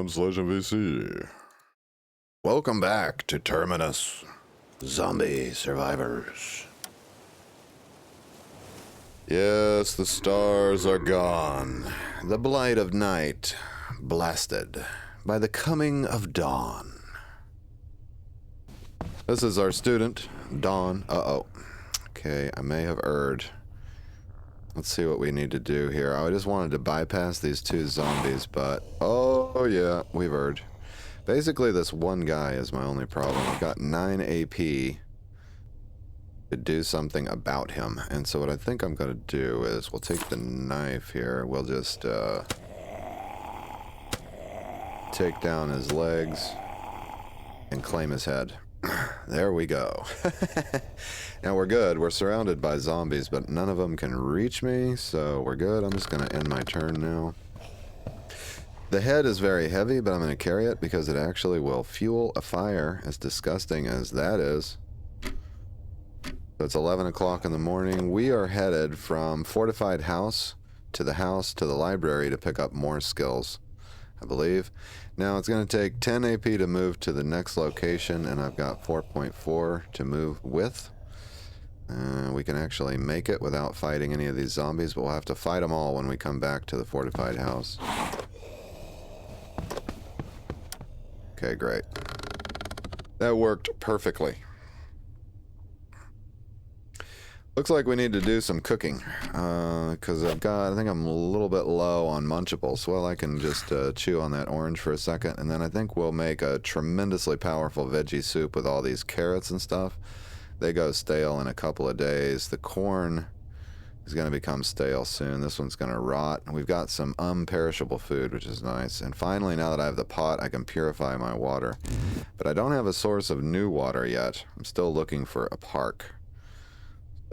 /VC. Welcome back to Terminus, Zombie Survivors. Yes, the stars are gone. The blight of night blasted by the coming of dawn. This is our student, Dawn. Okay, I may have erred. Let's see what we need to do here. I just wanted to bypass these two zombies, but... oh, yeah, we've erred. Basically, this one guy is my only problem. I've got 9 AP to do something about him. And so what I think I'm going to do is we'll take the knife here. We'll just take down his legs and claim his head. There we go. Now we're good. We're surrounded by zombies, but none of them can reach me, so we're good. I'm just going to end my turn now. The head is very heavy, but I'm going to carry it because it actually will fuel a fire, as disgusting as that is. So it's 11 o'clock in the morning. We are headed from Fortified House to the library to pick up more skills, I believe. Now it's going to take 10 AP to move to the next location, and I've got 4.4 to move with. We can actually make it without fighting any of these zombies, but we'll have to fight them all when we come back to the Fortified House. Okay, great. That worked perfectly. Looks like we need to do some cooking, because I think I'm a little bit low on munchables. Well, I can just chew on that orange for a second, and then I think we'll make a tremendously powerful veggie soup with all these carrots and stuff. They go stale in a couple of days. The corn is going to become stale soon. This one's going to rot. We've got some unperishable food, which is nice. And finally, now that I have the pot, I can purify my water. But I don't have a source of new water yet. I'm still looking for a park.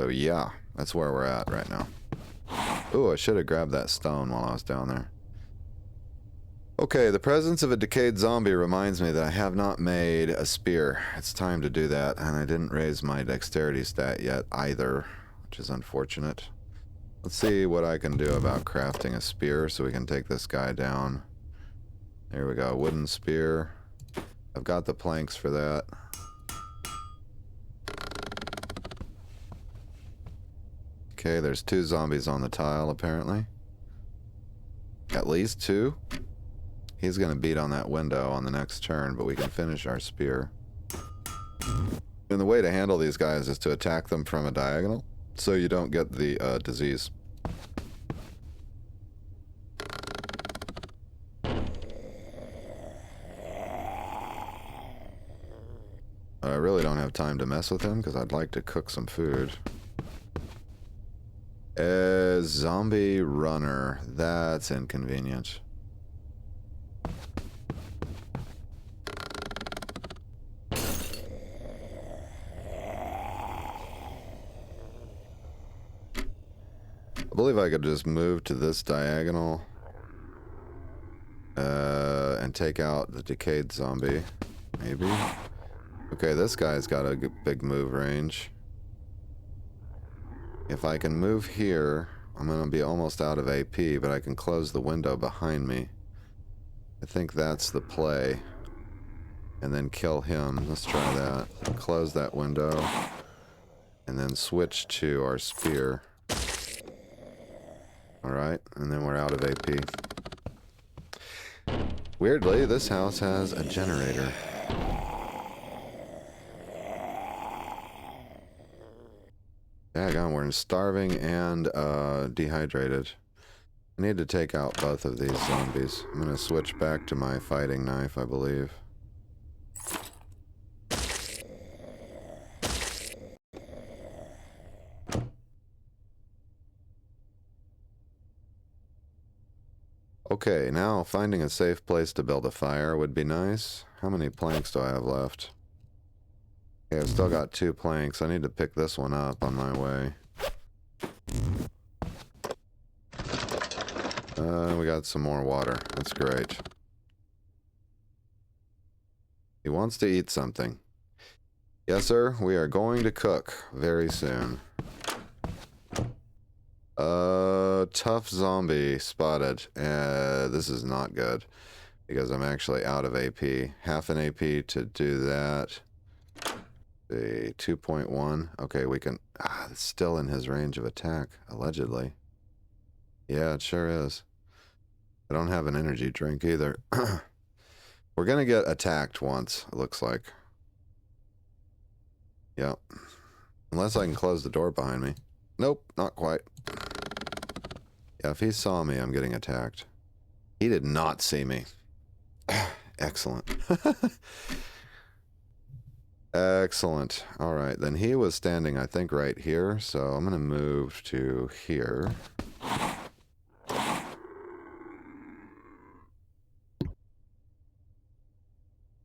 So yeah, that's where we're at right now. Ooh, I should have grabbed that stone while I was down there. Okay, the presence of a decayed zombie reminds me that I have not made a spear. It's time to do that, and I didn't raise my dexterity stat yet either, which is unfortunate. Let's see what I can do about crafting a spear so we can take this guy down. There we go, wooden spear. I've got the planks for that. Okay, there's 2 zombies on the tile, apparently. At least 2. He's going to beat on that window on the next turn, but we can finish our spear. And the way to handle these guys is to attack them from a diagonal, so you don't get the disease. I really don't have time to mess with him, because I'd like to cook some food. Zombie runner. That's inconvenient. I believe I could just move to this diagonal and take out the decayed zombie. Maybe. Okay, this guy's got a big move range. If I can move here, I'm going to be almost out of AP, but I can close the window behind me. I think that's the play. And then kill him. Let's try that. Close that window. And then switch to our spear. Alright, and then we're out of AP. Weirdly, this house has a generator. Daggone, we're starving and dehydrated. I need to take out both of these zombies. I'm going to switch back to my fighting knife, I believe. Okay, now finding a safe place to build a fire would be nice. How many planks do I have left? Okay, I've still got 2 planks. I need to pick this one up on my way. We got some more water. That's great. He wants to eat something. Yes, sir. We are going to cook very soon. Tough zombie spotted. This is not good. because I'm actually out of AP. Half an AP to do that. The 2.1. Okay, we can... it's still in his range of attack, allegedly. Yeah, it sure is. I don't have an energy drink either. We're gonna get attacked once, it looks like. Yep. Unless I can close the door behind me. Nope, not quite. Yeah, if he saw me, I'm getting attacked. He did not see me. Excellent. Excellent. All right, then he was standing, I think, right here. So I'm going to move to here.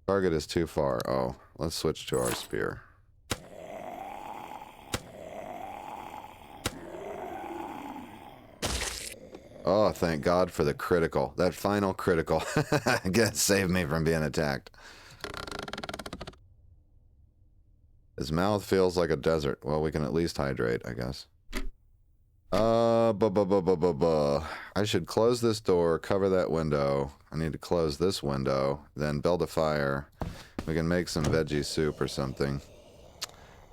Target is too far. Oh, let's switch to our spear. Oh, thank God for the critical. That final critical. Saved me from being attacked. His mouth feels like a desert. Well, we can at least hydrate, I guess. I should close this door, cover that window. I need to close this window, then build a fire. We can make some veggie soup or something.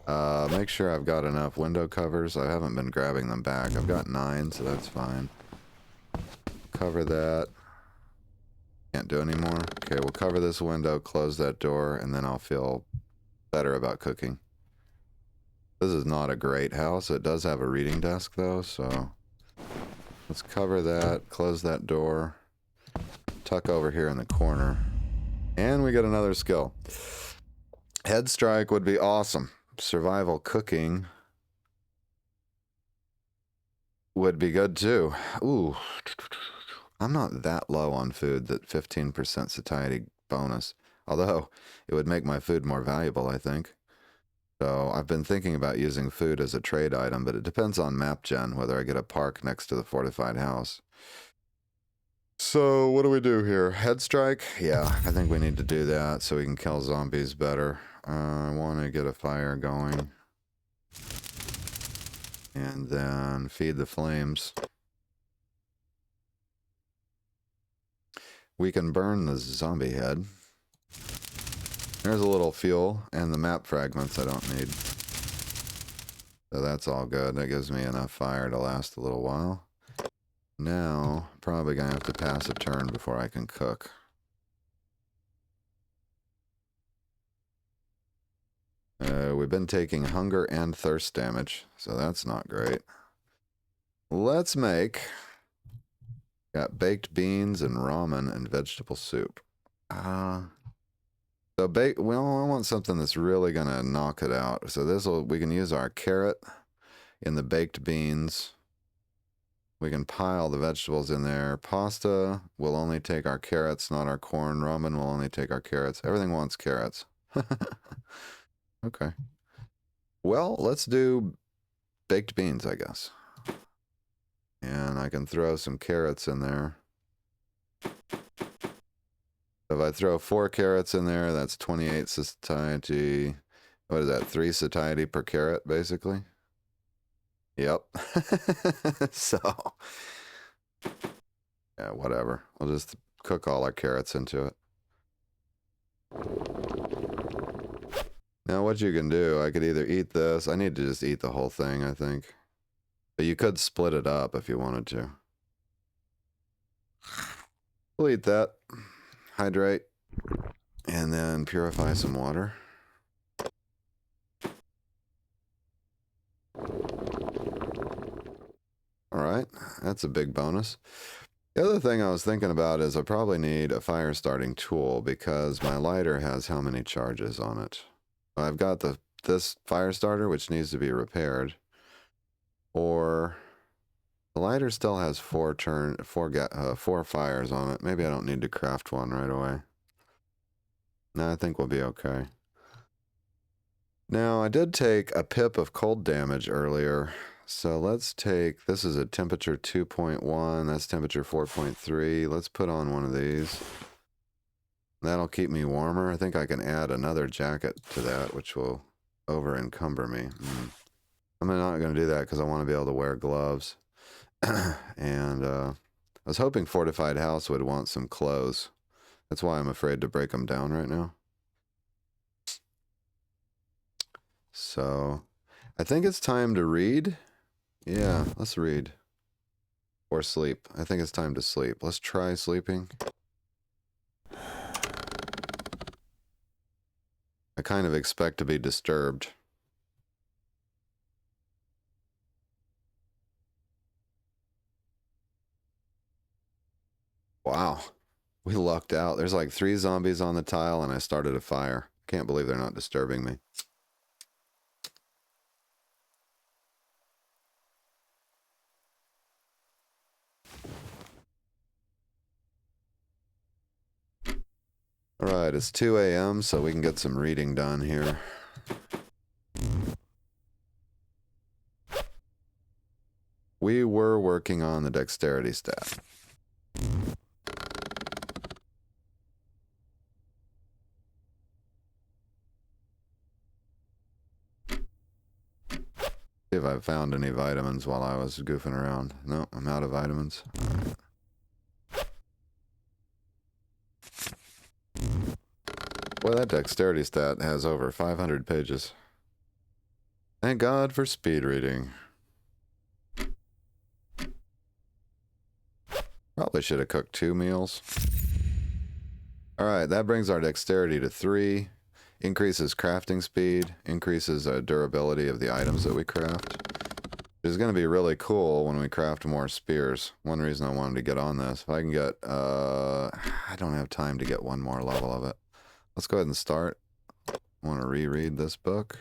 Make sure I've got enough window covers. I haven't been grabbing them back. I've got 9, so that's fine. Cover that. Can't do any more. Okay, we'll cover this window, close that door, and then I'll feel better about cooking. This is not a great house. It does have a reading desk, though, so let's cover that, close that door, tuck over here in the corner, and we get another skill. Head strike would be awesome. Survival cooking would be good, too. Ooh. I'm not that low on food, that 15% satiety bonus. Although, it would make my food more valuable, I think. So, I've been thinking about using food as a trade item, but it depends on map gen, whether I get a park next to the fortified house. So, what do we do here? Head strike? Yeah, I think we need to do that so we can kill zombies better. I want to get a fire going. And then feed the flames. We can burn the zombie head. There's a little fuel and the map fragments I don't need. So that's all good. That gives me enough fire to last a little while. Now, probably gonna have to pass a turn before I can cook. We've been taking hunger and thirst damage, so that's not great. Let's make... Got baked beans and ramen and vegetable soup. Well, I want something that's really gonna knock it out. So we can use our carrot in the baked beans. We can pile the vegetables in there. Pasta will only take our carrots, not our corn. Ramen will only take our carrots. Everything wants carrots. Okay. Well, let's do baked beans, I guess. And I can throw some carrots in there. If I throw 4 carrots in there, that's 28 satiety. What is that? 3 satiety per carrot, basically? Yep. So, yeah, whatever. We'll just cook all our carrots into it. Now, what you can do, I could either eat this. I need to just eat the whole thing, I think. But you could split it up if you wanted to. We'll eat that. Hydrate. And then purify some water. Alright, that's a big bonus. The other thing I was thinking about is I probably need a fire starting tool because my lighter has how many charges on it? I've got this fire starter, which needs to be repaired. Or the lighter still has 4 fires on it. Maybe I don't need to craft one right away. No, I think we'll be okay. Now, I did take a pip of cold damage earlier. So let's take, this is a temperature 2.1. That's temperature 4.3. Let's put on one of these. That'll keep me warmer. I think I can add another jacket to that, which will over encumber me. I'm not going to do that because I want to be able to wear gloves. And I was hoping Fortified House would want some clothes. That's why I'm afraid to break them down right now. So, I think it's time to read. Yeah, let's read. Or sleep. I think it's time to sleep. Let's try sleeping. I kind of expect to be disturbed. Wow. We lucked out. There's like 3 zombies on the tile and I started a fire. Can't believe they're not disturbing me. Alright, it's 2 a.m. so we can get some reading done here. We were working on the dexterity stat. See if I found any vitamins while I was goofing around. No, I'm out of vitamins. Alright. Boy, that dexterity stat has over 500 pages. Thank God for speed reading. Probably should have cooked 2 meals. Alright, that brings our dexterity to 3. Increases crafting speed. Increases durability of the items that we craft. Which is going to be really cool when we craft more spears. One reason I wanted to get on this. If I can get... I don't have time to get one more level of it. Let's go ahead and start. I want to reread this book.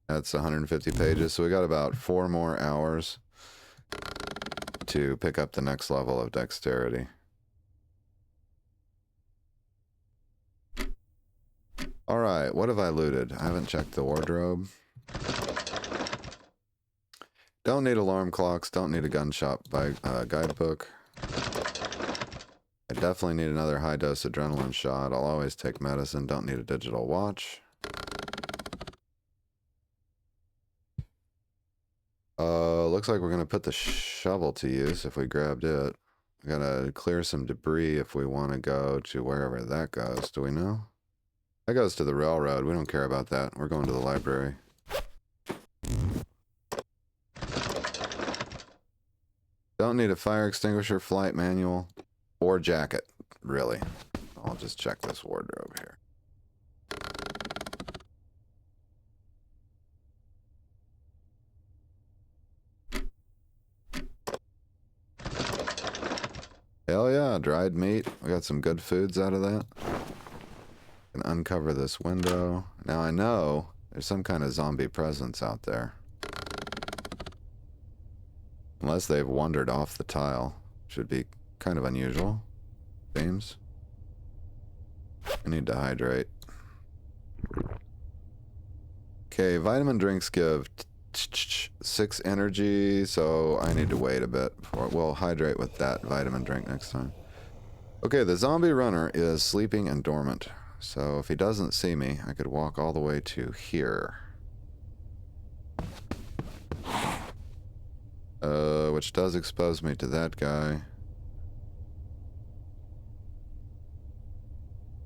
That's 150 pages, so we got about 4 more hours to pick up the next level of dexterity. Alright, what have I looted? I haven't checked the wardrobe. Don't need alarm clocks, don't need a gun shop guidebook. I definitely need another high-dose adrenaline shot. I'll always take medicine. Don't need a digital watch. Looks like we're going to put the shovel to use if we grabbed it. We gotta clear some debris if we want to go to wherever that goes. Do we know? That goes to the railroad. We don't care about that. We're going to the library. Don't need a fire extinguisher, flight manual, or jacket, really. I'll just check this wardrobe here. Hell yeah, dried meat. We got some good foods out of that. Can uncover this window. Now I know there's some kind of zombie presence out there. Unless they've wandered off the tile. Should be kind of unusual. Seems. I need to hydrate. Okay, vitamin drinks give 6 energy, so I need to wait a bit before we'll hydrate with that vitamin drink next time. Okay, the zombie runner is sleeping and dormant. So if he doesn't see me, I could walk all the way to here. Which does expose me to that guy.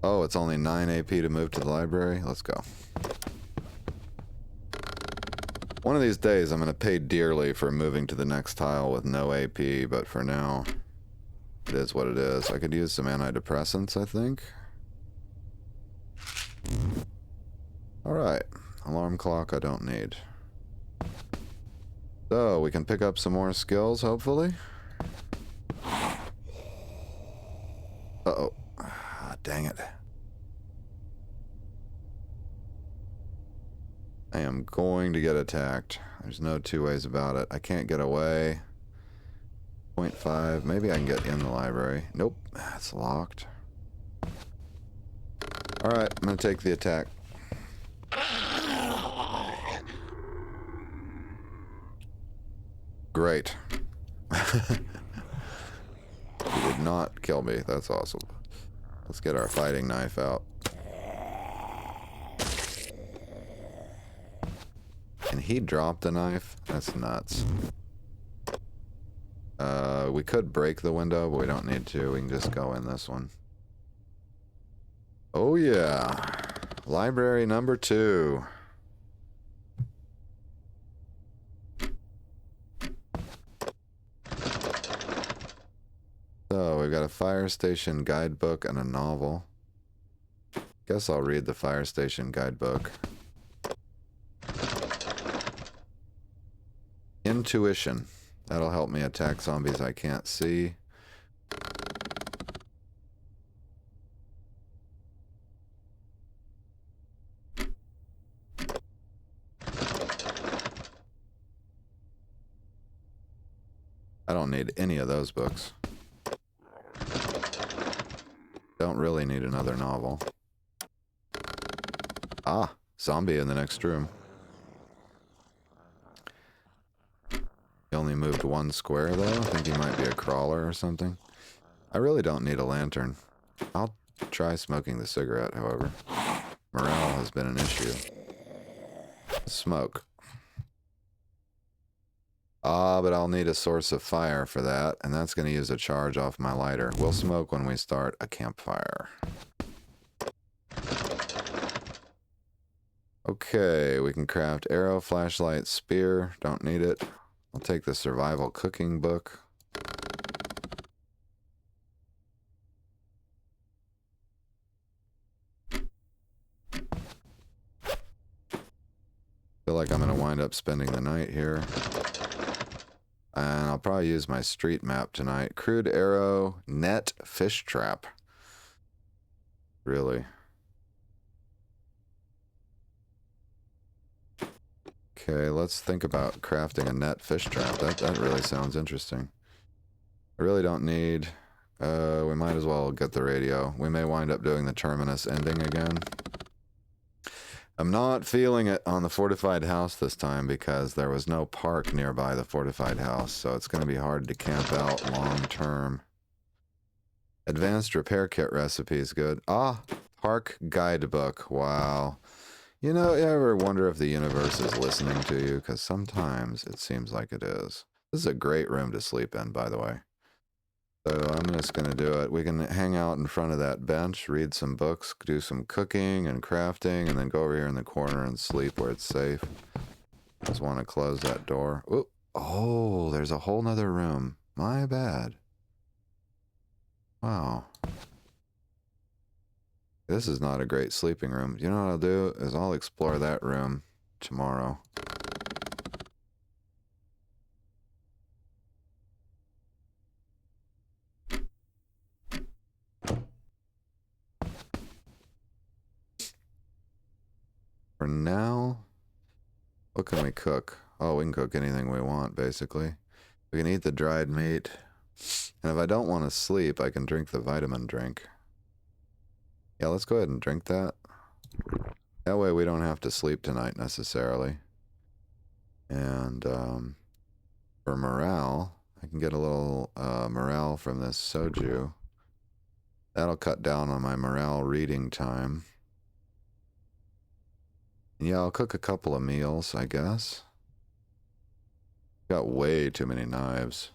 Oh, it's only 9 AP to move to the library? Let's go. One of these days I'm going to pay dearly for moving to the next tile with no AP, but for now, it is what it is. I could use some antidepressants, I think. Alright, alarm clock I don't need. So, we can pick up some more skills, hopefully. Uh-oh. Ah, dang it. I am going to get attacked. There's no 2 ways about it. I can't get away. 0.5. Maybe I can get in the library. Nope. It's locked. Alright, I'm going to take the attack. Great. He did not kill me. That's awesome. Let's get our fighting knife out. And he dropped the knife? That's nuts. We could break the window, but we don't need to. We can just go in this one. Oh yeah. Library number 2. So, we've got a fire station guidebook and a novel. Guess I'll read the fire station guidebook. Intuition. That'll help me attack zombies I can't see. I don't need any of those books. Don't really need another novel. Ah, zombie in the next room. He only moved 1 square though. I think he might be a crawler or something. I really don't need a lantern. I'll try smoking the cigarette, however. Morale has been an issue. Smoke. Ah, but I'll need a source of fire for that, and that's going to use a charge off my lighter. We'll smoke when we start a campfire. Okay, we can craft arrow, flashlight, spear. Don't need it. I'll take the survival cooking book. Feel like I'm going to wind up spending the night here. And I'll probably use my street map tonight. Crude arrow, net, fish trap. Really? Okay, let's think about crafting a net fish trap. That really sounds interesting. I really don't need... we might as well get the radio. We may wind up doing the Terminus ending again. I'm not feeling it on the fortified house this time because there was no park nearby the fortified house, so it's going to be hard to camp out long term. Advanced repair kit recipes, good. Ah, park guidebook, wow. You know, you ever wonder if the universe is listening to you? Because sometimes it seems like it is. This is a great room to sleep in, by the way. So I'm just going to do it. We can hang out in front of that bench, read some books, do some cooking and crafting, and then go over here in the corner and sleep where it's safe. Just want to close that door. Oop. Oh, there's a whole nother room. My bad. Wow. This is not a great sleeping room. You know what I'll do? Is I'll explore that room tomorrow. For now, what can we cook? Oh, we can cook anything we want, basically. We can eat the dried meat. And if I don't want to sleep, I can drink the vitamin drink. Yeah, let's go ahead and drink that. That way we don't have to sleep tonight, necessarily. And, for morale, I can get a little, morale from this soju. That'll cut down on my morale reading time. Yeah, I'll cook a couple of meals, I guess. Got way too many knives.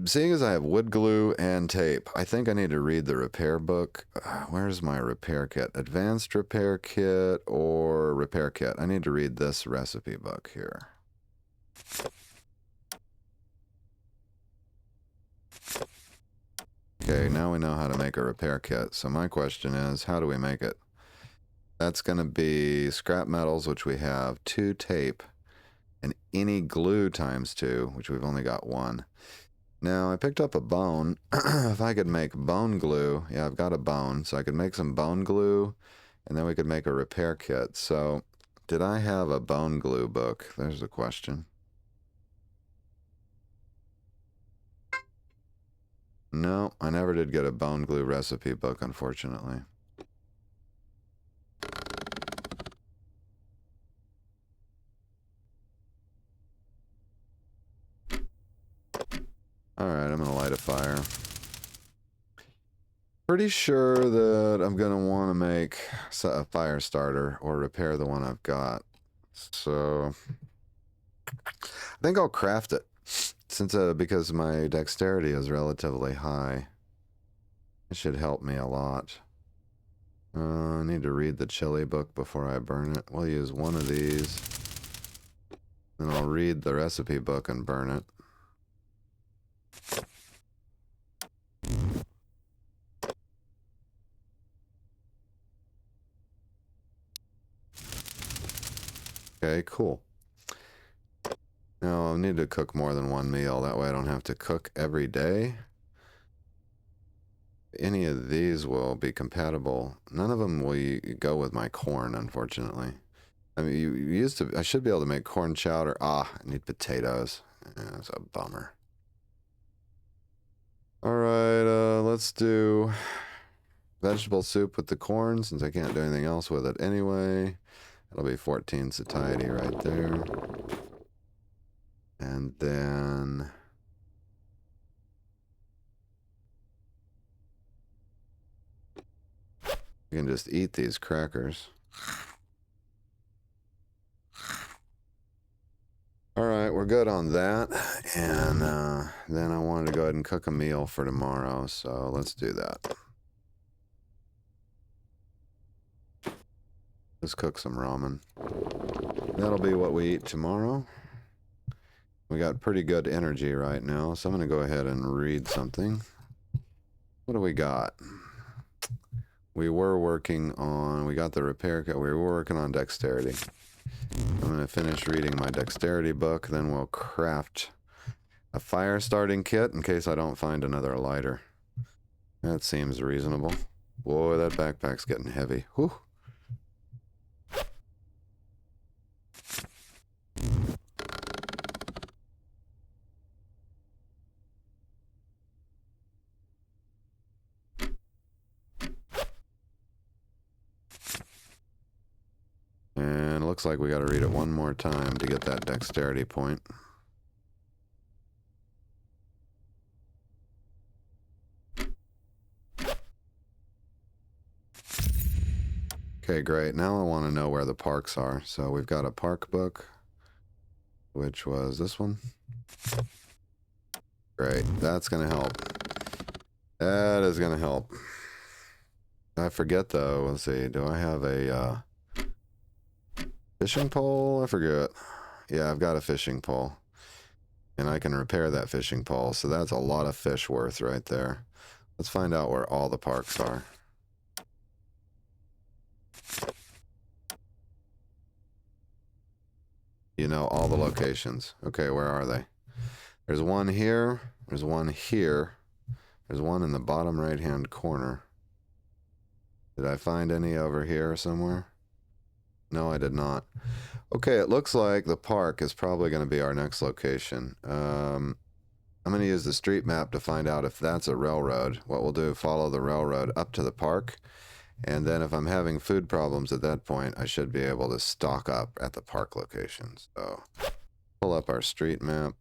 Seeing as I have wood glue and tape, I think I need to read the repair book. Where's my repair kit? Advanced repair kit or repair kit? I need to read this recipe book here. Okay, now we know how to make a repair kit. So my question is, how do we make it? That's going to be scrap metals, which we have, 2 tape, and any glue times 2, which we've only got 1. Now, I picked up a bone. If I could make bone glue, yeah, I've got a bone, so I could make some bone glue, and then we could make a repair kit. So, did I have a bone glue book? There's the question. No, I never did get a bone glue recipe book, unfortunately. Alright, I'm gonna light a fire. Pretty sure that I'm gonna want to make a fire starter or repair the one I've got. So, think I'll craft it. Since because my dexterity is relatively high. It should help me a lot. I need to read the chili book before I burn it. We'll use one of these. Then I'll read the recipe book and burn it. Okay, cool. Now I'll need to cook more than one meal. That way I don't have to cook every day. Any of these will be compatible. None of them will go with my corn, unfortunately. I mean, you used to. I should be able to make corn chowder. I need potatoes. Yeah, that's a bummer. All right, let's do vegetable soup with the corn, since I can't do anything else with it anyway. It'll be 14 satiety right there. And then you can just eat these crackers. All right, we're good on that. And then I wanted to go ahead and cook a meal for tomorrow, so let's do that. Let's cook some ramen. That'll be what we eat tomorrow. We got pretty good energy right now, so I'm going to go ahead and read something. What do we got? We were working on, we got the repair kit, we were working on dexterity. I'm going to finish reading my dexterity book, then we'll craft a fire starting kit in case I don't find another lighter. That seems reasonable. Boy, that backpack's getting heavy. Whew. And it looks like we got to read it one more time to get that dexterity point. Okay, great. Now I want to know where the parks are. So we've got a park book, which was this one. Great. That's going to help. That is going to help. I forget, though. Let's see. Do I have a fishing pole? I forget. Yeah, I've got a fishing pole. And I can repair that fishing pole. So that's a lot of fish worth right there. Let's find out where all the parks are. You know, all the locations. Okay, where are they? There's one here. There's one here. There's one in the bottom right-hand corner. Did I find any over here somewhere? No, I did not. Okay, it looks like the park is probably going to be our next location. I'm going to use the street map to find out if that's a railroad. What we'll do, follow the railroad up to the park. And then if I'm having food problems at that point, I should be able to stock up at the park location. So pull up our street map.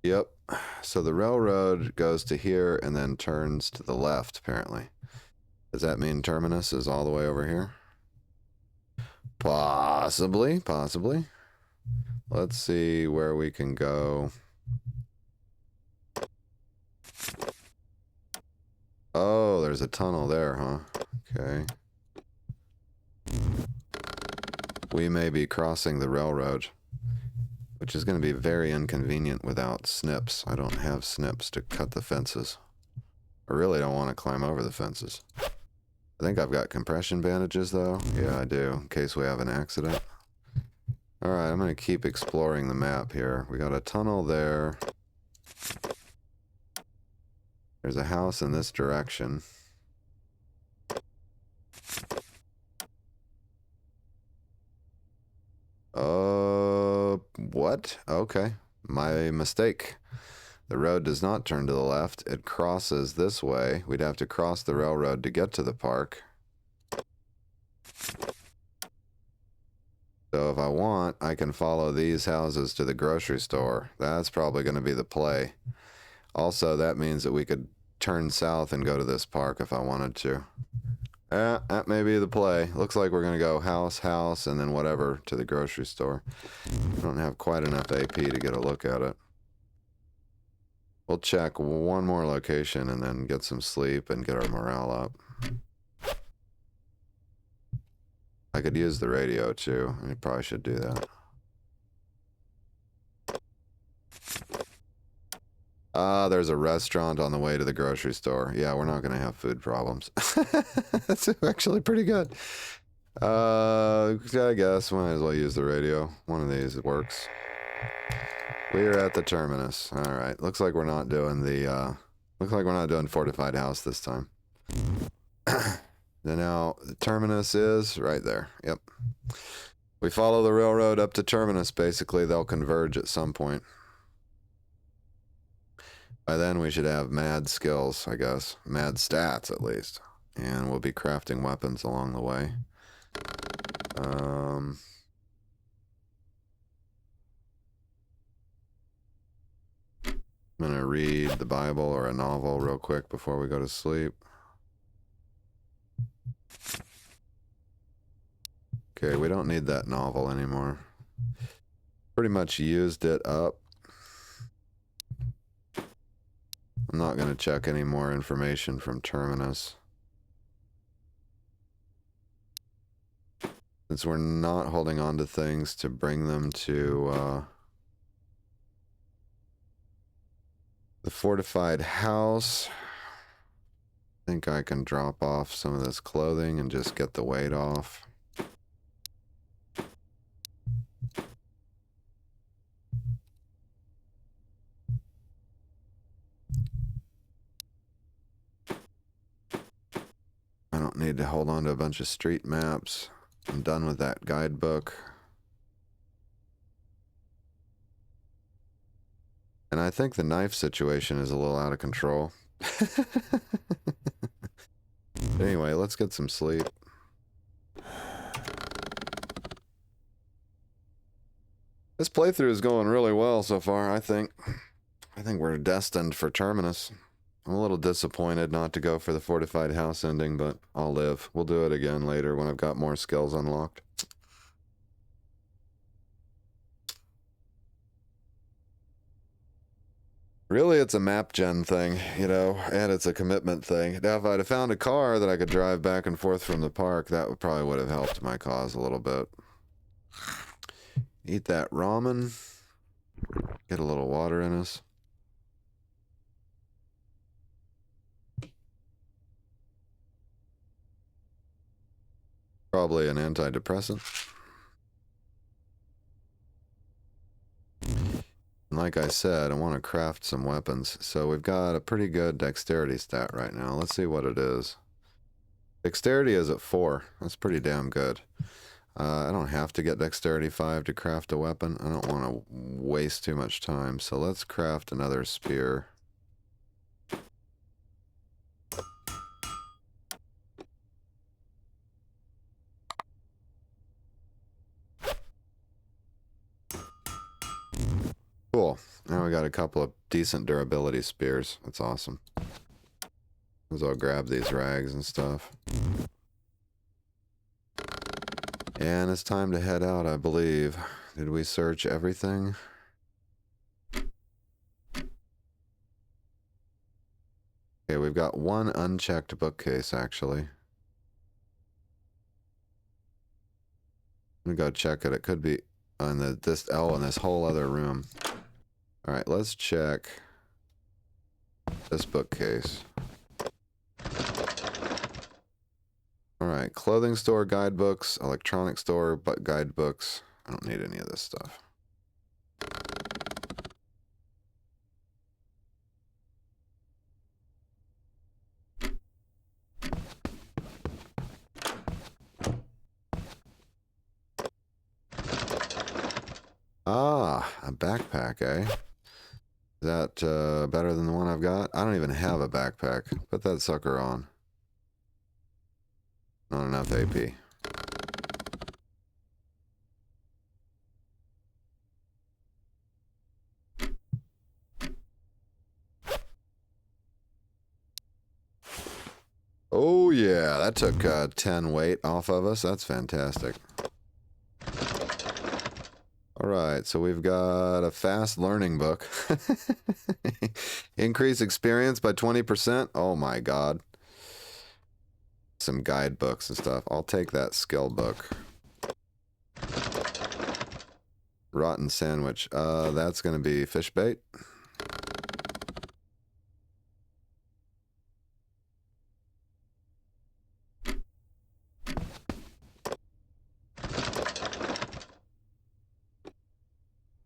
Yep. So the railroad goes to here and then turns to the left, apparently. Does that mean Terminus is all the way over here? Possibly, possibly. Let's see where we can go. Oh, there's a tunnel there, huh? Okay. We may be crossing the railroad, which is going to be very inconvenient without snips. I don't have snips to cut the fences. I really don't want to climb over the fences. I think I've got compression bandages, though. Yeah, I do, in case we have an accident. Alright, I'm going to keep exploring the map here. We got a tunnel there. There's a house in this direction. What? Okay. My mistake. The road does not turn to the left. It crosses this way. We'd have to cross the railroad to get to the park. So if I want, I can follow these houses to the grocery store. That's probably going to be the play. Also, that means that we could turn south and go to this park if I wanted to. That may be the play. Looks like we're going to go house, and then whatever to the grocery store. I don't have quite enough AP to get a look at it. We'll check one more location and then get some sleep and get our morale up. I could use the radio too. I probably should do that. There's a restaurant on the way to the grocery store. Yeah, we're not going to have food problems. That's actually pretty good. I guess might as well use the radio. One of these works. We are at the Terminus. All right. Looks like we're not doing the. Looks like we're not doing fortified house this time. Then now the Terminus is right there. Yep. We follow the railroad up to Terminus. Basically, they'll converge at some point. By then, we should have mad skills, I guess. Mad stats, at least. And we'll be crafting weapons along the way. I'm going to read the Bible or a novel real quick before we go to sleep. Okay, we don't need that novel anymore. Pretty much used it up. I'm not going to check any more information from Terminus. Since we're not holding on to things to bring them to the fortified house, I think I can drop off some of this clothing and just get the weight off. I don't need to hold on to a bunch of street maps. I'm done with that guidebook. And I think the knife situation is a little out of control. Anyway, let's get some sleep. This playthrough is going really well so far, I think. I think we're destined for Terminus. I'm a little disappointed not to go for the fortified house ending, but I'll live. We'll do it again later when I've got more skills unlocked. Really, it's a map gen thing, you know, and it's a commitment thing. Now, if I'd have found a car that I could drive back and forth from the park, that probably would have helped my cause a little bit. Eat that ramen. Get a little water in us. Probably an antidepressant. And like I said, I want to craft some weapons. So we've got a pretty good dexterity stat right now. Let's see what it is. Dexterity is at 4. That's pretty damn good. I don't have to get dexterity 5 to craft a weapon. I don't want to waste too much time. So let's craft another spear. Cool. Now we got a couple of decent durability spears. That's awesome. So I'll grab these rags and stuff. And it's time to head out, I believe. Did we search everything? Okay, we've got one unchecked bookcase, actually. Let me go check it. It could be on this whole other room. All right, let's check this bookcase. All right, clothing store guidebooks, electronic store but guidebooks. I don't need any of this stuff. Ah, a backpack, eh? Is that better than the one I've got? I don't even have a backpack. Put that sucker on. Not enough AP. Oh yeah, that took 10 weight off of us. That's fantastic. Alright, so we've got a fast learning book. Increase experience by 20%. Oh my god. Some guidebooks and stuff. I'll take that skill book. Rotten sandwich. That's going to be fish bait.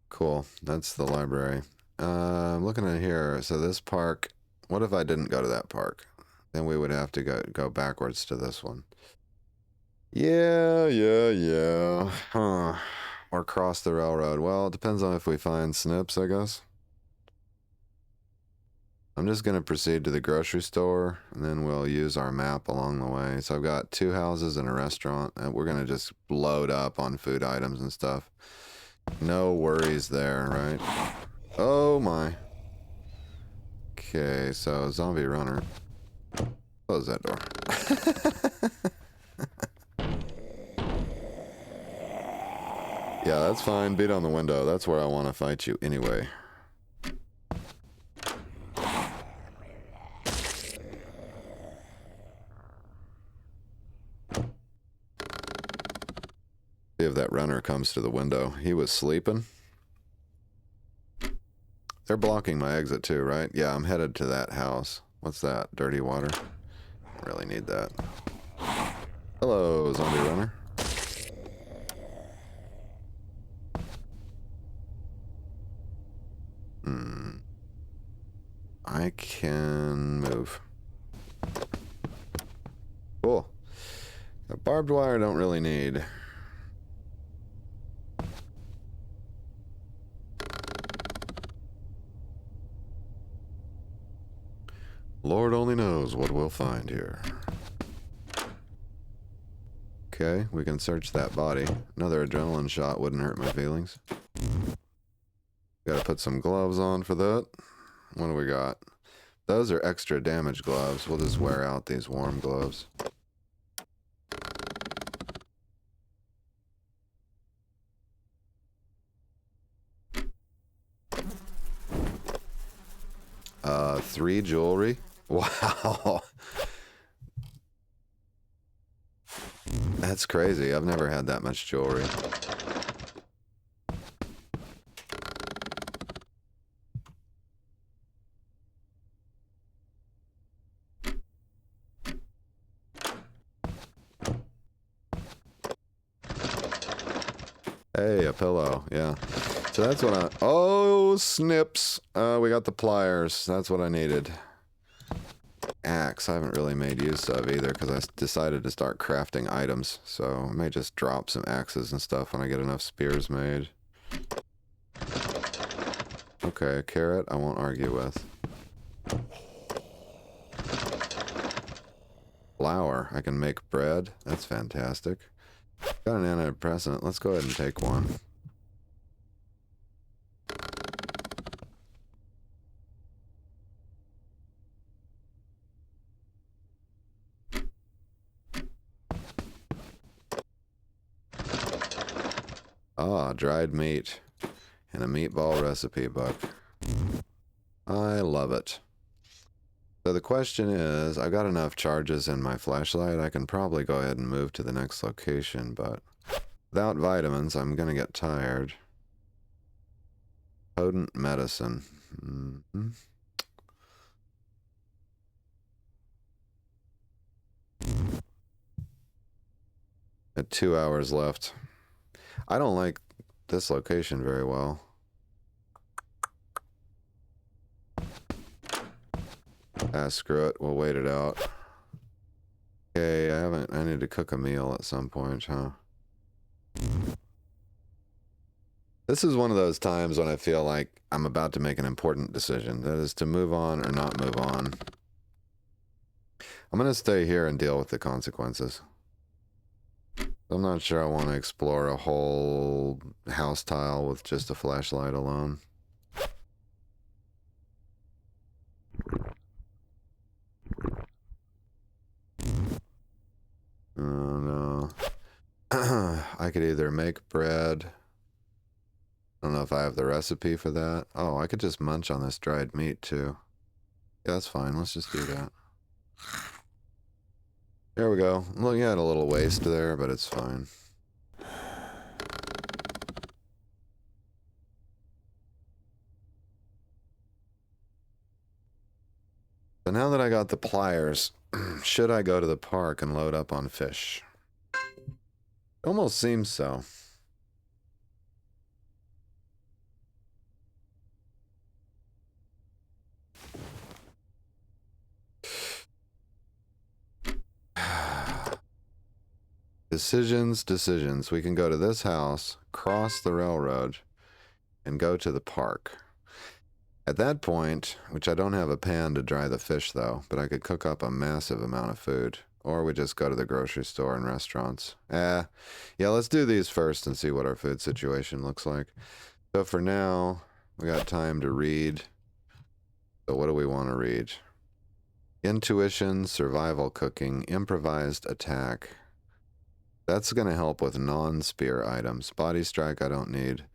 Cool. That's the library. I'm looking at here. So this park, what if I didn't go to that park? Then we would have to go backwards to this one. Yeah. Huh. Or cross the railroad. Well, it depends on if we find snips, I guess. I'm just going to proceed to the grocery store, and then we'll use our map along the way. So I've got 2 houses and a restaurant, and we're going to just load up on food items and stuff. No worries there, right? Oh my. Okay, so zombie runner. Close that door. Yeah, that's fine. Beat on the window. That's where I want to fight you anyway. See if that runner comes to the window. He was sleeping. They're blocking my exit too, right? Yeah, I'm headed to that house. What's that? Dirty water? I really need that. Hello, zombie runner. I can move. Cool. A barbed wire I don't really need. Lord only knows what we'll find here. Okay, we can search that body. Another adrenaline shot wouldn't hurt my feelings. Gotta put some gloves on for that. What do we got? Those are extra damage gloves. We'll just wear out these warm gloves. Three jewelry. Wow. That's crazy. I've never had that much jewelry. Hey, a pillow. Yeah. So that's what I... Oh, snips. We got the pliers. That's what I needed. Axe I haven't really made use of either because I decided to start crafting items. So I may just drop some axes and stuff when I get enough spears made. Okay, a carrot I won't argue with. Flour. I can make bread. That's fantastic. Got an antidepressant. Let's go ahead and take one. Ah, dried meat. And a meatball recipe book. I love it. So the question is, I've got enough charges in my flashlight. I can probably go ahead and move to the next location, but without vitamins, I'm going to get tired. Potent medicine. Mm-hmm. At 2 hours left. I don't like this location very well. Ah, screw it. We'll wait it out. Okay, I need to cook a meal at some point, huh? This is one of those times when I feel like I'm about to make an important decision. That is to move on or not move on. I'm going to stay here and deal with the consequences. I'm not sure I want to explore a whole house tile with just a flashlight alone. I could either make bread. I don't know if I have the recipe for that. Oh, I could just munch on this dried meat too. Yeah, that's fine. Let's just do that. There we go. Well, you had a little waste there, but it's fine. So now that I got the pliers, should I go to the park and load up on fish? Almost seems so. Decisions. We can go to this house, cross the railroad, and go to the park. At that point, which I don't have a pan to dry the fish though, but I could cook up a massive amount of food. Or we just go to the grocery store and restaurants. Yeah, let's do these first and see what our food situation looks like. So for now, we got time to read. So what do we want to read? Intuition, survival cooking, improvised attack. That's going to help with non-spear items. Body strike I don't need.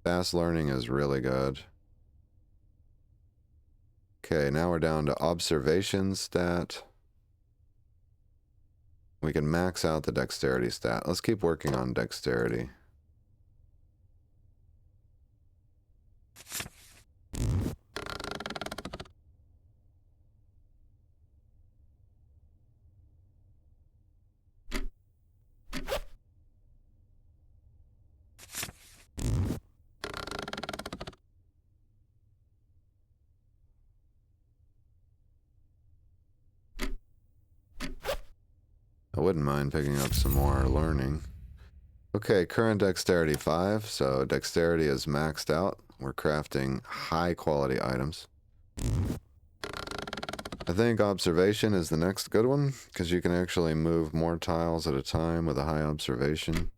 Fast learning is really good. Okay, now we're down to observation stat. We can max out the dexterity stat. Let's keep working on dexterity. I wouldn't mind picking up some more learning. Okay, current dexterity 5, so dexterity is maxed out. We're crafting high quality items. I think observation is the next good one, because you can actually move more tiles at a time with a high observation.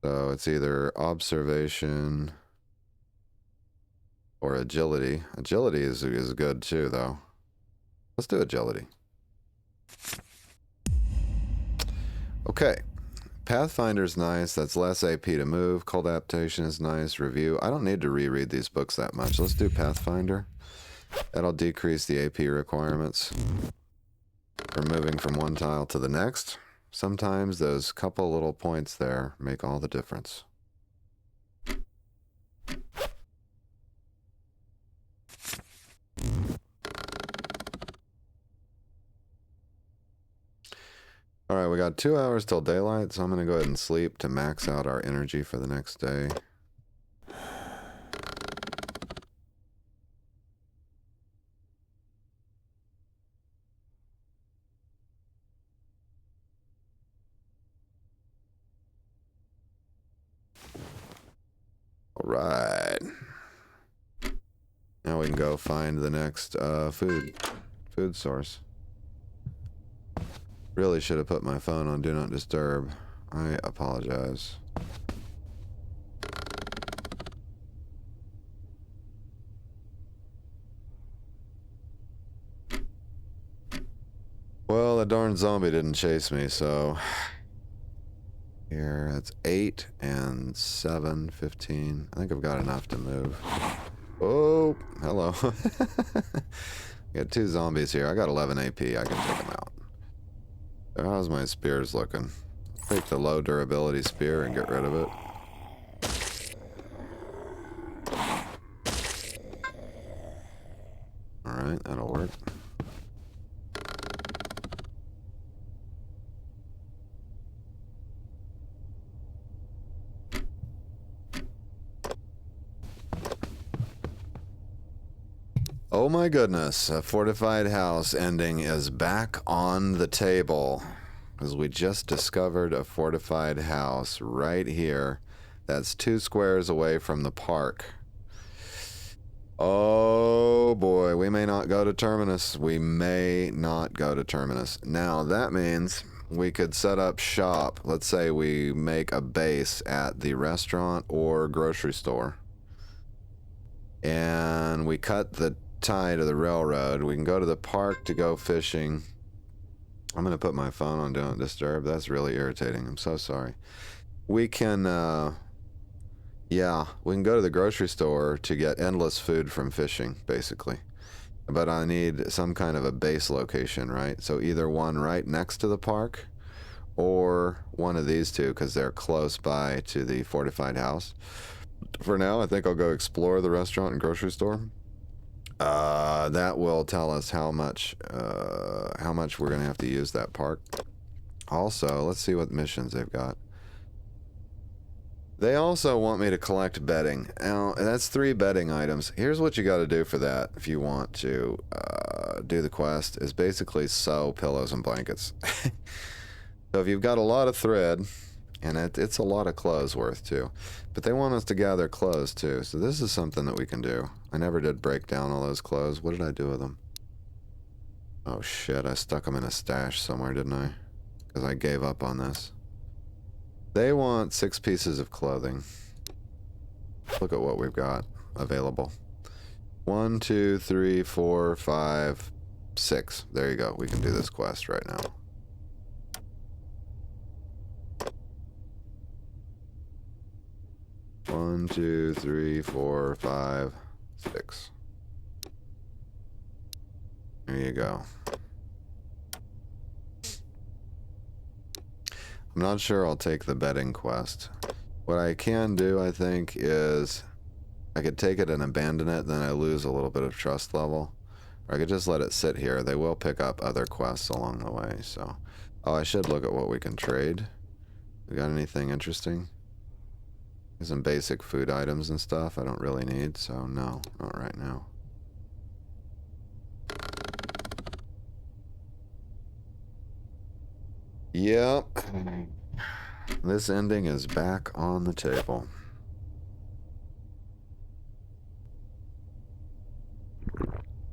So it's either observation or agility. Agility is good too, though. Let's do agility. Okay. Pathfinder's nice. That's less AP to move. Cold adaptation is nice. Review. I don't need to reread these books that much. Let's do Pathfinder. That'll decrease the AP requirements for moving from one tile to the next. Sometimes those couple little points there make all the difference. Alright, we got 2 hours till daylight, so I'm going to go ahead and sleep to max out our energy for the next day. Alright. Now we can go find the next food source. Really should have put my phone on Do Not Disturb. I apologize. Well, the darn zombie didn't chase me, so... Here, that's 8 and 7, 15. I think I've got enough to move. Oh, hello. Got 2 zombies here. I got 11 AP. I can take them out. So how's my spears looking? Take the low durability spear and get rid of it. Alright, that'll work. Oh my goodness, a fortified house ending is back on the table. Because we just discovered a fortified house right here. That's 2 squares away from the park. Oh boy, we may not go to Terminus. We may not go to Terminus. Now that means we could set up shop. Let's say we make a base at the restaurant or grocery store. And we cut the tie to the railroad. We can go to the park to go fishing. I'm going to put my phone on Do Not Disturb. That's really irritating. I'm so sorry. We can, yeah, we can go to the grocery store to get endless food from fishing, basically. But I need some kind of a base location, right? So either one right next to the park or one of these two because they're close by to the fortified house. For now, I think I'll go explore the restaurant and grocery store. That will tell us how much we're going to have to use that park. Also, let's see what missions they've got. They also want me to collect bedding. Now, that's 3 bedding items. Here's what you got to do for that if you want to do the quest, is basically sew pillows and blankets. So if you've got a lot of thread, and it's a lot of clothes worth too, but they want us to gather clothes too, so this is something that we can do. I never did break down all those clothes. What did I do with them? Oh shit, I stuck them in a stash somewhere, didn't I? Because I gave up on this. They want 6 pieces of clothing. Look at what we've got available. 1, 2, 3, 4, 5, 6. There you go. We can do this quest right now. One, 2, 3, 4, 5, 6. There you go. I'm not sure I'll take the bedding quest. What I can do, I think, is I could take it and abandon it, then I lose a little bit of trust level. Or I could just let it sit here. They will pick up other quests along the way, so... Oh, I should look at what we can trade. We got anything interesting? Some basic food items and stuff I don't really need, so no, not right now. Yep. This ending is back on the table.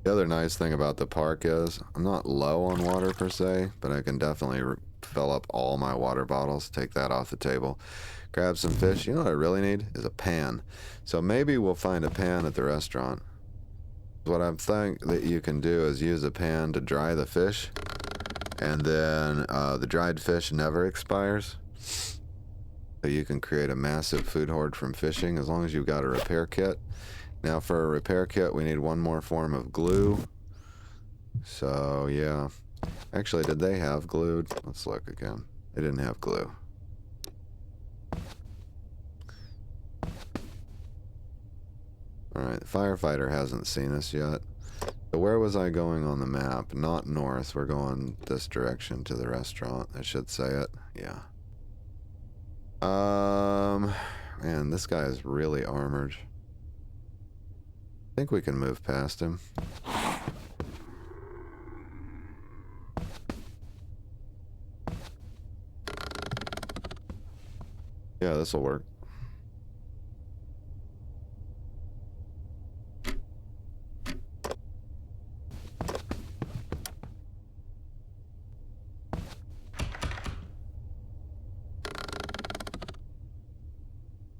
The other nice thing about the park is I'm not low on water per se, but I can definitely fill up all my water bottles, take that off the table, grab some fish. You know what I really need is a pan. So maybe we'll find a pan at the restaurant. What I think that you can do is use a pan to dry the fish, and then the dried fish never expires. So you can create a massive food hoard from fishing as long as you've got a repair kit. Now for a repair kit we need one more form of glue. So yeah. Actually, did they have glue? Let's look again. They didn't have glue. Alright, the firefighter hasn't seen us yet. So where was I going on the map? Not north. We're going this direction to the restaurant. I should say it. Yeah. Man, this guy is really armored. I think we can move past him. Yeah, this will work.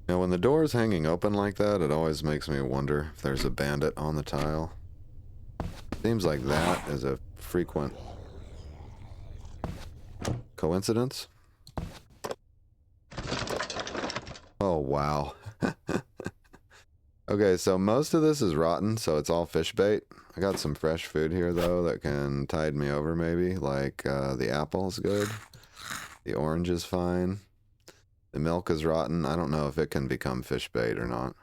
Now, when the door is hanging open like that, it always makes me wonder if there's a bandit on the tile. Seems like that is a frequent coincidence. Oh, wow. Okay, so most of this is rotten, so it's all fish bait. I got some fresh food here, though, that can tide me over, maybe. Like, the apple is good. The orange is fine. The milk is rotten. I don't know if it can become fish bait or not.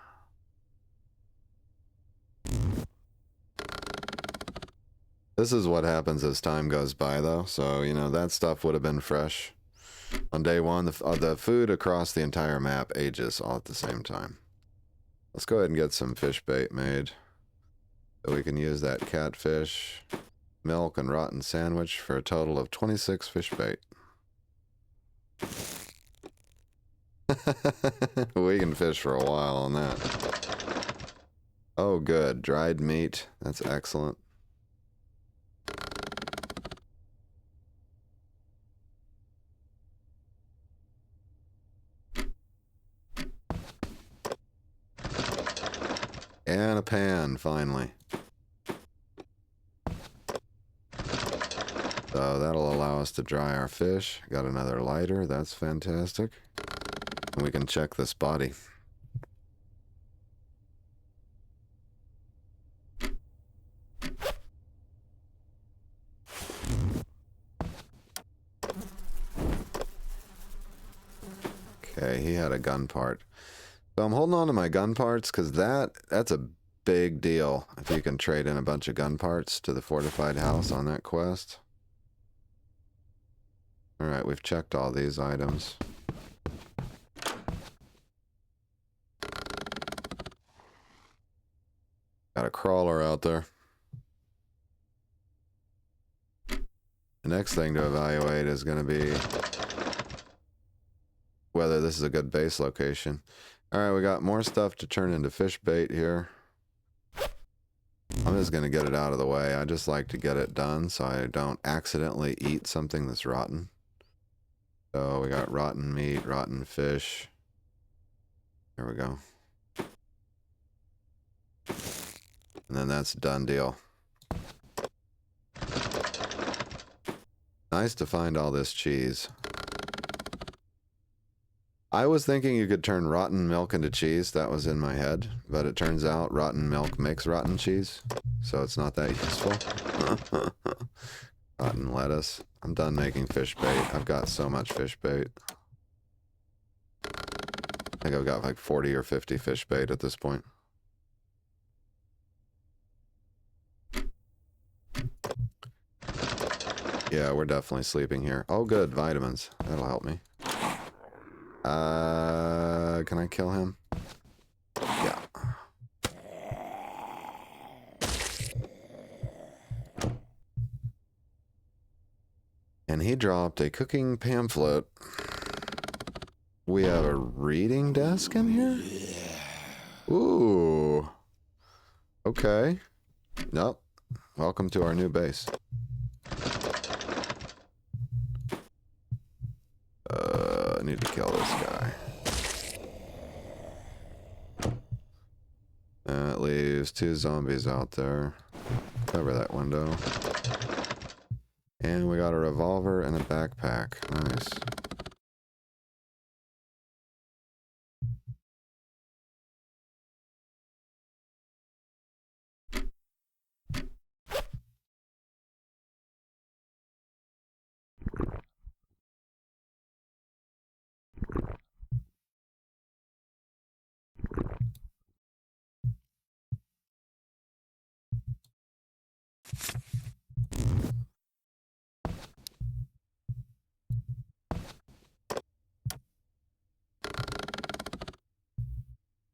This is what happens as time goes by, though. So, you know, that stuff would have been fresh on day one. The food across the entire map ages all at the same time. Let's go ahead and get some fish bait made. So we can use that catfish, milk, and rotten sandwich for a total of 26 fish bait. We can fish for a while on that. Oh, good. Dried meat. That's excellent. And a pan, finally. So that'll allow us to dry our fish. Got another lighter. That's fantastic. And we can check this body. Okay, he had a gun part. So I'm holding on to my gun parts because that's a big deal if you can trade in a bunch of gun parts to the fortified house on that quest. Alright, we've checked all these items. Got a crawler out there. The next thing to evaluate is going to be whether this is a good base location. Alright, we got more stuff to turn into fish bait here. I'm just going to get it out of the way. I just like to get it done so I don't accidentally eat something that's rotten. So we got rotten meat, rotten fish. There we go. And then that's a done deal. Nice to find all this cheese. I was thinking you could turn rotten milk into cheese. That was in my head. But it turns out rotten milk makes rotten cheese. So it's not that useful. Rotten lettuce. I'm done making fish bait. I've got so much fish bait. I think I've got like 40 or 50 fish bait at this point. Yeah, we're definitely sleeping here. Oh, good. Vitamins. That'll help me. Can I kill him? Yeah. And he dropped a cooking pamphlet. We have a reading desk in here? Ooh. Okay. Nope. Welcome to our new base. I need to kill this guy. That leaves 2 zombies out there. Cover that window. And we got a revolver and a backpack. Nice.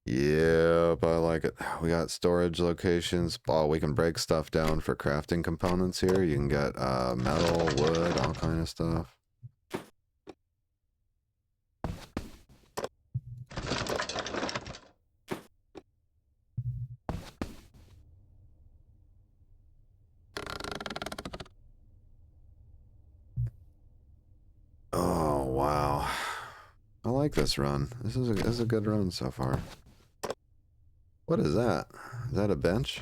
Yep, I like it. We got storage locations. Oh, we can break stuff down for crafting components here. You can get metal, wood, all kind of stuff. Oh, wow. I like this run. This is a good run so far. What is that? Is that a bench?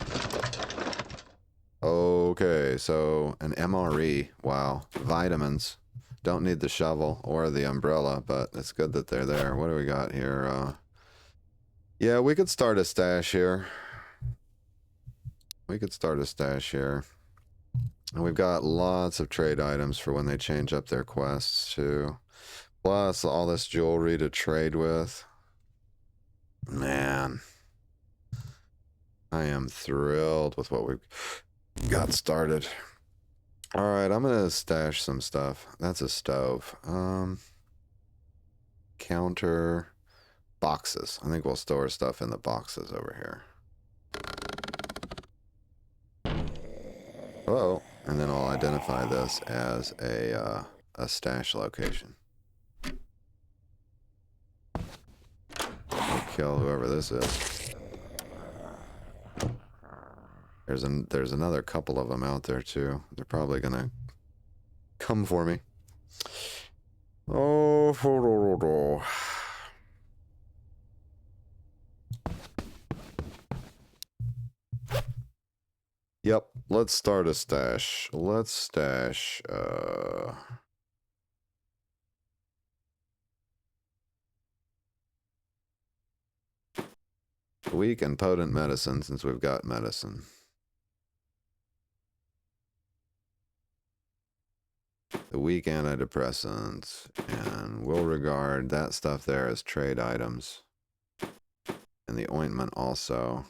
Okay, so an MRE. Wow. Vitamins. Don't need the shovel or the umbrella, but it's good that they're there. What do we got here? Yeah, we could start a stash here. We could start a stash here. And we've got lots of trade items for when they change up their quests, too. Plus, all this jewelry to trade with. Man. I am thrilled with what we've got started. Alright, I'm gonna stash some stuff. That's a stove. Counter. Boxes. I think we'll store stuff in the boxes over here. Oh, and then I'll identify this as a stash location. I'll kill whoever this is. There's another couple of them out there too. They're probably gonna come for me. Oh, Yep, let's start a stash. Let's stash, weak and potent medicine, since we've got medicine. The weak antidepressants, and we'll regard that stuff there as trade items. And the ointment also.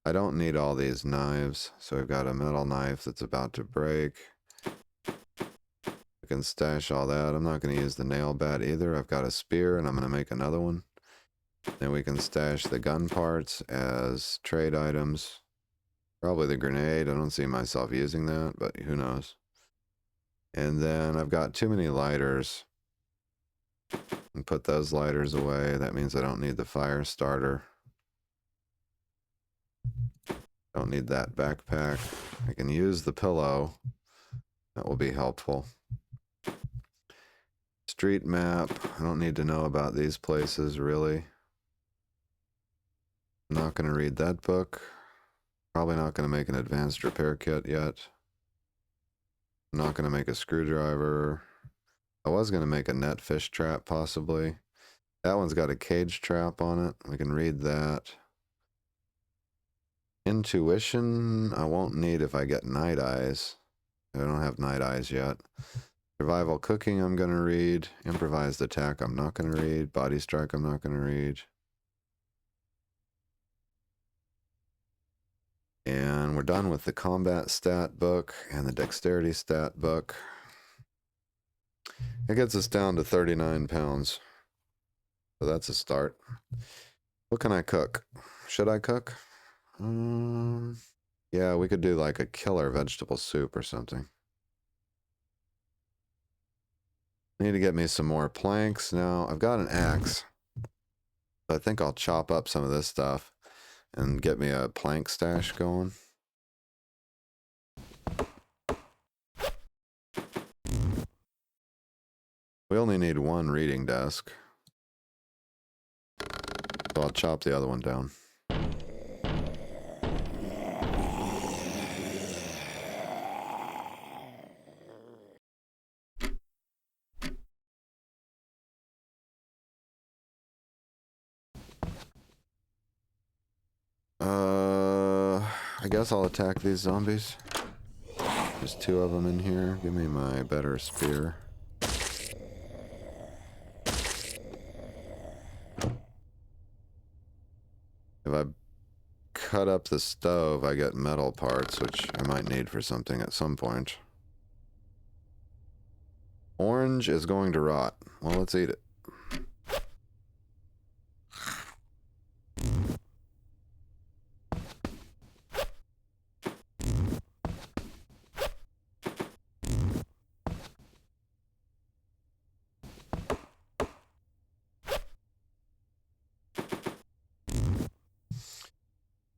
I don't need all these knives, so we've got a metal knife that's about to break. I can stash all that. I'm not going to use the nail bat either. I've got a spear, and I'm going to make another one. Then we can stash the gun parts as trade items. Probably the grenade. I don't see myself using that, but who knows. And then I've got too many lighters. And put those lighters away. That means I don't need the fire starter. Don't need that backpack. I can use the pillow. That will be helpful. Street map. I don't need to know about these places, really. I'm not going to read that book. Probably not going to make an advanced repair kit yet. I'm not going to make a screwdriver. I was going to make a net fish trap, possibly. That one's got a cage trap on it. We can read that. Intuition, I won't need if I get night eyes. I don't have night eyes yet. Survival cooking, I'm going to read. Improvised attack, I'm not going to read. Body strike, I'm not going to read. And we're done with the combat stat book and the dexterity stat book. It gets us down to 39 pounds. So that's a start. What can I cook? Should I cook? Yeah, we could do like a killer vegetable soup or something. Need to get me some more planks. Now, I've got an axe. I think I'll chop up some of this stuff and get me a plank stash going. We only need one reading desk. So I'll chop the other one down. I guess I'll attack these zombies. There's two of them in here. Give me my better spear. If I cut up the stove, I get metal parts, which I might need for something at some point. Orange is going to rot. Well, let's eat it.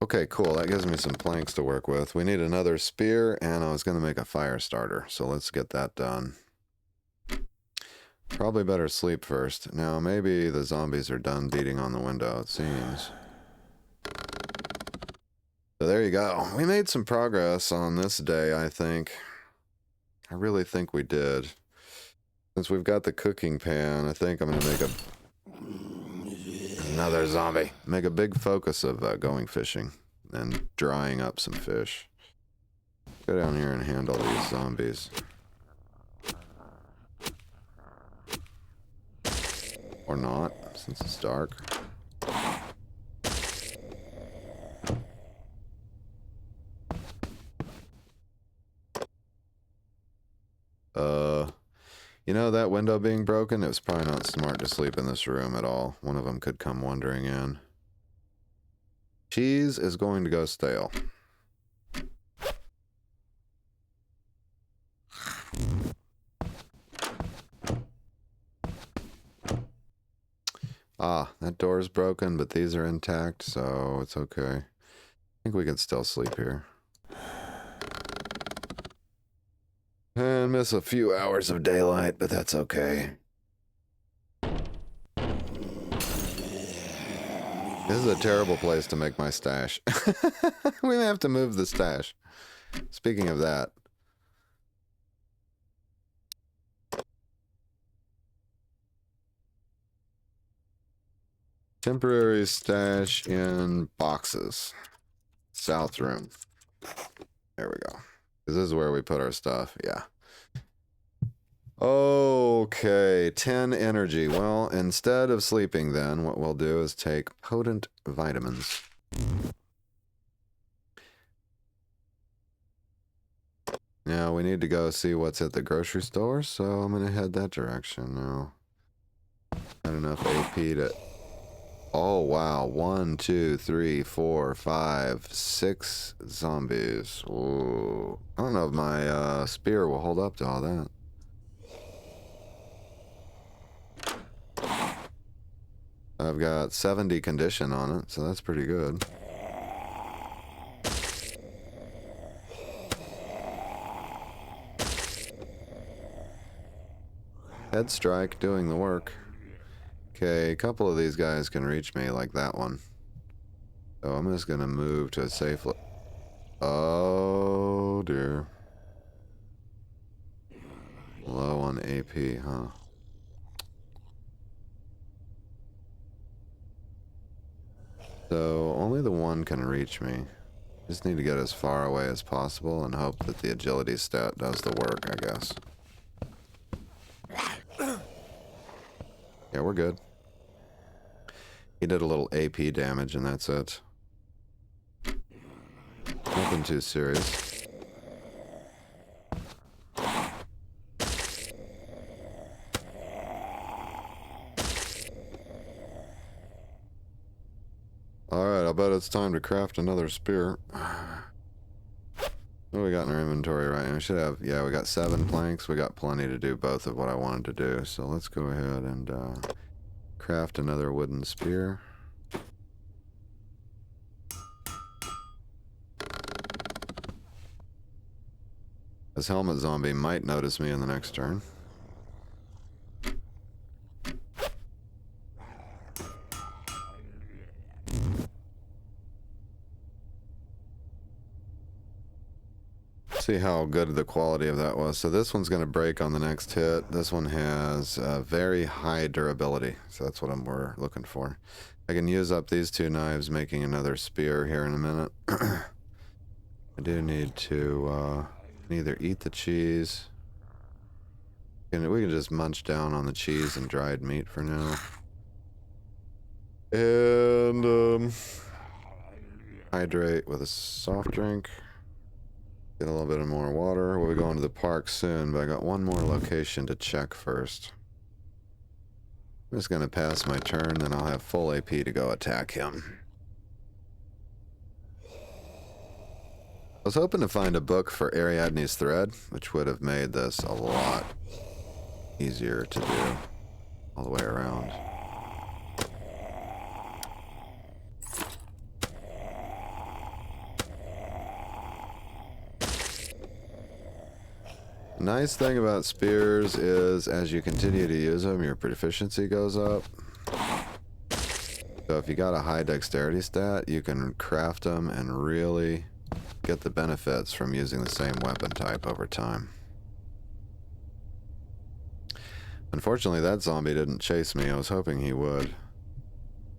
Okay, cool. That gives me some planks to work with. We need another spear, and I was going to make a fire starter, so let's get that done. Probably better sleep first. Now, maybe the zombies are done beating on the window, it seems. So there you go. We made some progress on this day, I think. I really think we did. Since we've got the cooking pan, I think I'm going to make another zombie. Make a big focus of going fishing and drying up some fish. Go down here and handle these zombies. Or not, since it's dark. You know, that window being broken, it was probably not smart to sleep in this room at all. One of them could come wandering in. Cheese is going to go stale. Ah, that door is broken, but these are intact, so it's okay. I think we can still sleep here. And miss a few hours of daylight, but that's okay. This is a terrible place to make my stash. We may have to move the stash. Speaking of that, temporary stash in boxes. South room. There we go. This is where we put our stuff. Yeah. Okay, 10 energy. Well, instead of sleeping then, what we'll do is take potent vitamins. Now, we need to go see what's at the grocery store, so I'm going to head that direction now. Not enough AP to... Oh, wow. 1, 2, 3, 4, 5, 6 zombies. Ooh. I don't know if my spear will hold up to all that. I've got 70 condition on it, so that's pretty good. Head strike doing the work. Okay, a couple of these guys can reach me like that one. So I'm just gonna move to a safe... Oh dear. Low on AP, huh? So only the one can reach me. Just need to get as far away as possible and hope that the agility stat does the work, I guess. Yeah, we're good. He did a little AP damage and that's it. Nothing too serious. Alright, I'll bet it's time to craft another spear. What do we got in our inventory right now? We should have, yeah, we got 7 planks. We got plenty to do both of what I wanted to do. So let's go ahead and craft another wooden spear. This helmet zombie might notice me in the next turn. See how good the quality of that was. So this one's going to break on the next hit. This one has very high durability. So that's what we're looking for. I can use up these 2 knives making another spear here in a minute. I do need to either eat the cheese. We can just munch down on the cheese and dried meat for now. And hydrate with a soft drink. Get a little bit of more water. We'll be going to the park soon, but I got one more location to check first. I'm just going to pass my turn, then I'll have full AP to go attack him. I was hoping to find a book for Ariadne's thread, which would have made this a lot easier to do all the way around. Nice thing about spears is as you continue to use them, your proficiency goes up. So if you got a high dexterity stat, you can craft them and really get the benefits from using the same weapon type over time. Unfortunately, that zombie didn't chase me. I was hoping he would.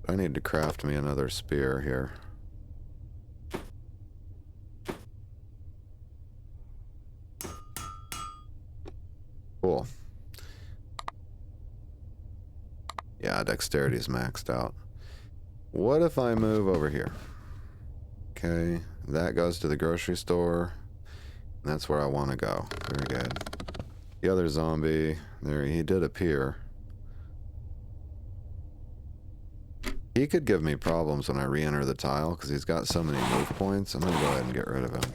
I need to craft me another spear here. Cool. Yeah, dexterity's maxed out. What if I move over here? Okay, that goes to the grocery store. That's where I want to go. Very good. The other zombie, there he did appear. He could give me problems when I re-enter the tile because he's got so many move points. I'm going to go ahead and get rid of him.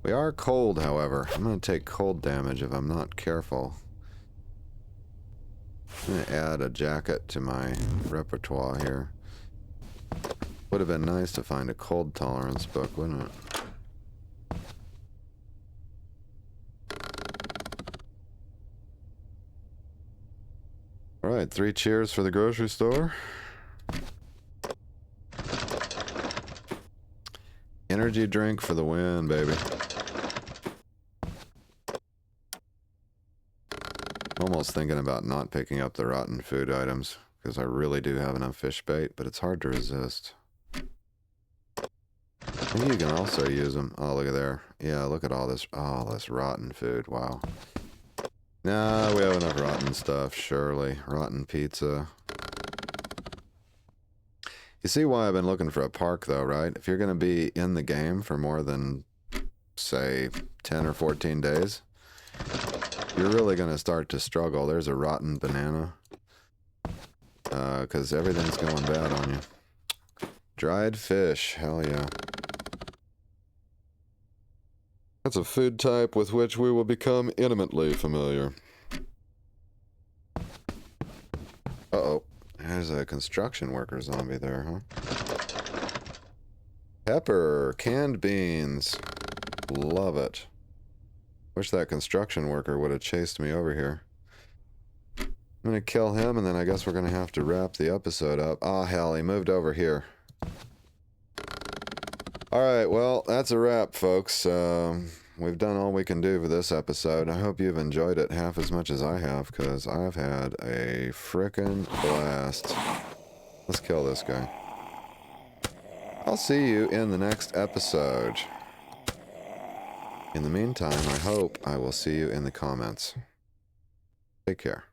We are cold, however. I'm going to take cold damage if I'm not careful. I'm going to add a jacket to my repertoire here. Would have been nice to find a cold tolerance book, wouldn't it? Alright, 3 cheers for the grocery store. Energy drink for the win, baby. Almost thinking about not picking up the rotten food items, because I really do have enough fish bait, but it's hard to resist. Maybe you can also use them. Oh, look at there. Yeah, look at all this. Oh, this rotten food. Wow. Nah, we have enough rotten stuff, surely. Rotten pizza. You see why I've been looking for a park, though, right? If you're going to be in the game for more than, say, 10 or 14 days, you're really going to start to struggle. There's a rotten banana. Because everything's going bad on you. Dried fish. Hell yeah. That's a food type with which we will become intimately familiar. Uh-oh. There's a construction worker zombie there, huh? Pepper. Canned beans. Love it. Wish that construction worker would have chased me over here. I'm gonna kill him, and then I guess we're gonna have to wrap the episode up. Ah, hell, he moved over here. Alright, well, that's a wrap, folks. We've done all we can do for this episode. I hope you've enjoyed it half as much as I have, because I've had a frickin' blast. Let's kill this guy. I'll see you in the next episode. In the meantime, I hope I will see you in the comments. Take care.